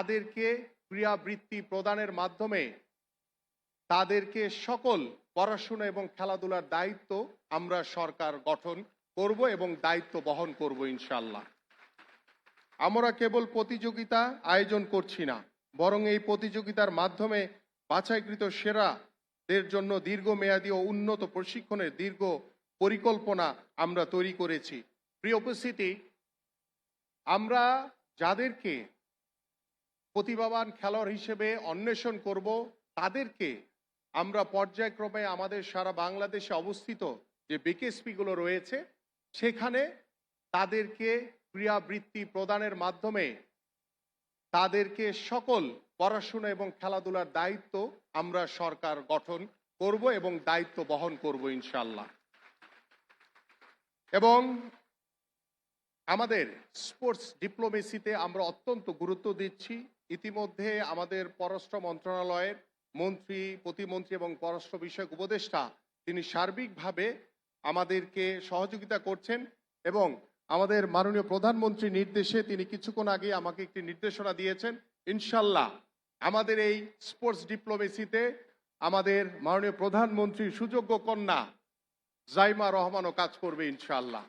তাদেরকে ক্রীড়াবৃত্তি প্রদানের মাধ্যমে তাদেরকে সকল পড়াশোনা এবং খেলাধুলার দায়িত্ব আমরা সরকার গঠন করব এবং দায়িত্ব বহন করব ইনশাআল্লাহ। আমরা কেবল প্রতিযোগিতা আয়োজন করছি না, বরং এই প্রতিযোগিতার মাধ্যমে বাছাইকৃত সেরাদের জন্য দীর্ঘমেয়াদী ও উন্নত প্রশিক্ষণের দীর্ঘ পরিকল্পনা আমরা তৈরি করেছি। প্রিয় উপস্থিতি, আমরা যাদেরকে প্রতিভাবান খেলোয়াড় হিসেবে অন্বেষণ করব তাদেরকে আমরা পর্যায়ক্রমে আমাদের সারা বাংলাদেশে অবস্থিত যে বিকেএসপিগুলো রয়েছে সেখানে তাদেরকে ক্রীড়াবৃত্তি প্রদানের মাধ্যমে তাদেরকে সকল পড়াশোনা এবং খেলাধুলার দায়িত্ব আমরা সরকার গঠন করব এবং দায়িত্ব বহন করব ইনশাআল্লাহ। এবং আমাদের স্পোর্টস ডিপ্লোমেসিতে আমরা অত্যন্ত গুরুত্ব দিচ্ছি। ইতিমধ্যে আমাদের পররাষ্ট্র মন্ত্রণালয়ের মন্ত্রী, প্রতিমন্ত্রী এবং পররাষ্ট্র বিষয়ক উপদেষ্টা তিনি সার্বিকভাবে আমাদেরকে সহযোগিতা করছেন এবং আমাদের মাননীয় প্রধানমন্ত্রীর নির্দেশে তিনি কিছুক্ষণ আগে আমাকে একটি নির্দেশনা দিয়েছেন। ইনশাল্লাহ আমাদের এই স্পোর্টস ডিপ্লোমেসিতে আমাদের মাননীয় প্রধানমন্ত্রীর সুযোগ্য কন্যা জাইমা রহমানও কাজ করবে ইনশাআল্লাহ।